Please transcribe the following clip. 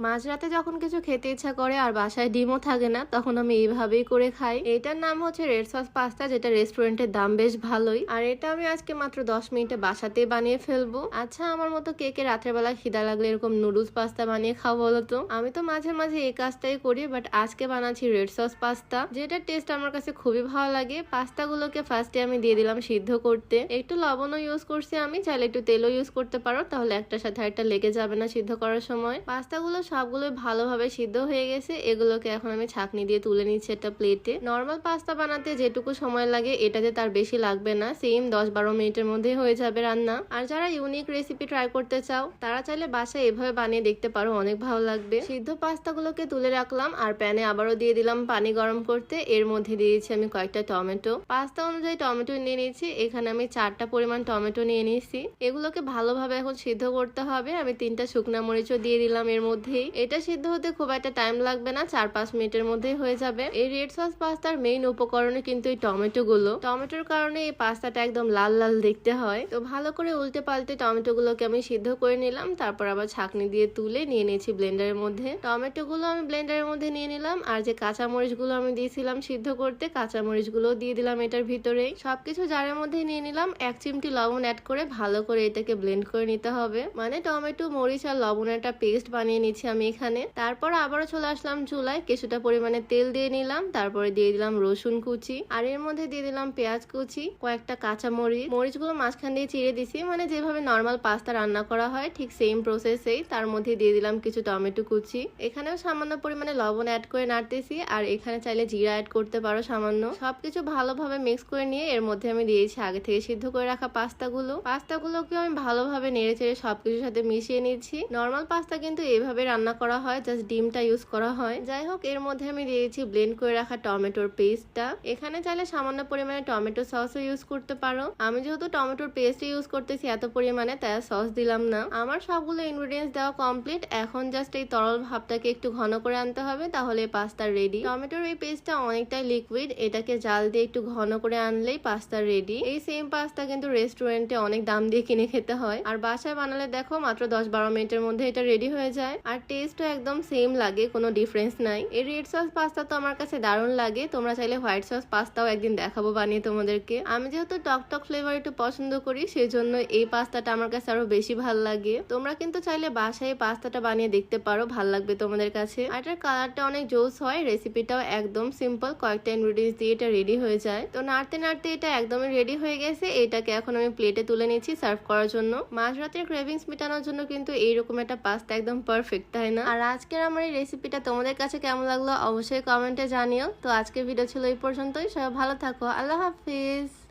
মাঝরাতে যখন কিছু খেতে ইচ্ছা করে আর বাসায় ডিমও থাকে না, তখন আমি এইভাবেই করে খাই। এটার নাম হচ্ছে রেড সস পাস্তা, যেটা রেস্টুরেন্টের দাম বেশ ভালোই। আর এটা আমি আজকে মাত্র 10 মিনিটে বাসাতেই বানিয়ে ফেলবো। আচ্ছা, আমার মতো কে কে রাতের বেলা খিদা লাগলে এরকম নুডলস পাস্তা বানিয়ে খাও বলো তো? আমি তো মাঝে মাঝে এই কাজটাই করি, বাট আজকে বানাচ্ছি রেড সস পাস্তা, যেটার টেস্ট আমার কাছে খুবই ভালো লাগে। পাস্তা গুলোকে ফার্স্টে আমি দিয়ে দিলাম সিদ্ধ করতে, একটু লবণও ইউজ করছি, আমি চাইলে একটু তেলও ইউজ করতে পারো, তাহলে একটার সাথে একটা লেগে যাবে না সিদ্ধ করার সময়। পাস্তাগুলো সবগুলো ভালোভাবে সিদ্ধ হয়ে গেছে। এগুলোকে এখন আমি ছাঁকনি দিয়ে তুলে নিচ্ছি একটা প্লেটে। নর্মাল পাস্তা বানাতে যেটুকু সময় লাগে এটাতে তার বেশি লাগবে না, সেম 10-12 মিনিটের মধ্যে হয়ে যাবে রান্না। আর যারা ইউনিক রেসিপি ট্রাই করতে চাও তারা চাইলে বাসায় এভাবে বানিয়ে দেখতে পারো, অনেক ভালো লাগবে। সিদ্ধ পাস্তাগুলোকে তুলে রাখলাম আর প্যানে আবারও দিয়ে দিলাম পানি গরম করতে। এর মধ্যে দিয়েছি আমি কয়েকটা টমেটো, পাস্তা অনুযায়ী টমেটো নিয়ে নিয়েছি। এখানে আমি 4টা পরিমাণ টমেটো নিয়ে নিয়েছি। এগুলোকে ভালোভাবে এখন সিদ্ধ করতে হবে। আমি 3টা শুকনা মরিচও দিয়ে দিলাম এর মধ্যেই। এটা সিদ্ধ হতে খুব একটা টাইম লাগবে না, 4-5 মিনিটের মধ্যেই হয়ে যাবে। এই রেড সস পাস্তার মেইন উপকরণে কিন্তু এই টমেটো গুলো। টমেটোর কারণে এই পাস্তাটা একদম লাল লাল দেখতে হয়। তো ভালো করে উল্টে পাল্টে টমেটো গুলোকে আমি সিদ্ধ করে নিলাম। তারপর আবার ছাঁকনি দিয়ে তুলে নিয়ে নিয়েছি ব্লেন্ডারের মধ্যে। টমেটো গুলো আমি ব্লেন্ডারের মধ্যে নিয়ে নিলাম। আর যে কাঁচামরিচ গুলো আমি দিয়েছিলাম সিদ্ধ করতে, কাঁচামরিচ গুলো দিয়ে দিলাম এটার ভিতরে। সবকিছু জারের মধ্যে নিয়ে নিলাম। 1 চিমটি লবণ অ্যাড করে ভালো করে এটাকে ব্লেন্ড করে নিতে হবে। মানে টমেটো, মরিচ আর লবণের একটা পেস্ট বানিয়ে নিচ্ছি আমি এখানে। তারপর আবারও চলে আসলাম চুলায়, কিছুটা পরিমাণে তেল দিয়ে নিলাম। তারপরে দিয়ে দিলাম রসুন কুচি, আর এর মধ্যে দিয়ে দিলাম পেঁয়াজ কুচি, কয়েকটা কাঁচা মরিচ। মরিচগুলো মাঝখান দিয়ে চিড়ে দিছি, মানে যেভাবে নর্মাল পাস্তা রান্না করা হয় ঠিক সেম প্রসেসেই। তার মধ্যে দিয়ে দিলাম কিছু টমেটো কুচি। এখানেও সামান্য পরিমাণে লবণ অ্যাড করে নাড়তেছি, আর এখানে চাইলে জিরা অ্যাড করতে পারো সামান্য। সবকিছু ভালোভাবে মিক্স করে নিয়ে এর মধ্যে আমি দিয়েছি আগে থেকে সিদ্ধ করে রাখা পাস্তাগুলোকে আমি ভালোভাবে নেড়ে চেড়ে সবকিছুর সাথে মিশিয়ে নিচ্ছি। নর্মাল পাস্তা কিন্তু এইভাবে রান্না করা হয়, জাস্ট ডিমটা ইউজ করা হয়। যাই হোক, এর মধ্যে আমি দিয়েছি ব্লেন্ড করে রাখা টমেটোর পেস্টটা। এখানে চাইলে সামান্য পরিমাণে টমেটো সসও ইউজ করতে পারো। আমি যেহেতু টমেটোর পেস্ট ইউজ করতেছি এত পরিমাণে, তাই সস দিলাম না। আমার সবগুলো ইনগ্রেডিয়েন্টস দেওয়া কমপ্লিট। এখন জাস্ট এই তরল ভাবটাকে একটু ঘন করে আনতে হবে, তাহলে পাস্তা রেডি। টমেটোর এই পেস্টটা অনেকটাই লিকুইড, এটাকে জাল দিয়ে একটু ঘন করে আনলেই পাস্তা রেডি। এই সেম পাস্তা কিন্তু রেস্টুরেন্টে অনেক দাম দিয়ে কিনে খেতে হয়, আর বাসায় বানালে দেখো মাত্র 10-12 মিনিটের মধ্যে এটা রেডি হয়ে যায়। আর টেস্টও একদম সেম লাগে, কোনো ডিফারেন্স নাই। এই রেড সস পাস্তা তো আমার কাছে দারুণ লাগে। তোমরা চাইলে হোয়াইট সস পাস্তাও একদিন দেখাবো বানিয়ে তোমাদেরকে। আমি যেহেতু টক টক ফ্লেভার একটু পছন্দ করি, সেজন্য এই পাস্তাটা আমার কাছে আরো বেশি ভাল লাগে। তোমরা কিন্তু চাইলে বাসায় পাস্তাটা বানিয়ে দেখতে পারো, ভাল লাগবে তোমাদের কাছে। আর এটার কালারটা অনেক জোস হয়। রেসিপিটাও একদম সিম্পল, কয়েকটা ইনগ্রেডিয়েন্টস দিয়ে এটা রেডি হয়ে যায়। তো নাড়তে নাড়তে এটা একদমই রেডি হয়ে গেছে। এটাকে এখন আমি প্লেটে তুলে নিচ্ছি সার্ভ করার জন্য। মাঝরাতের ক্রেভিংস মেটানোর জন্য কিন্তু এইরকম একটা পাস্তা একদম পারফেক্ট, তাই না? আর আজকের আমার এই রেসিপিটা তোমাদের কাছে কেমন লাগলো অবশ্যই কমেন্টে জানিও। তো আজকের ভিডিও ছিল এই পর্যন্তই। সবাই ভালো থাকো, আল্লাহ হাফিজ।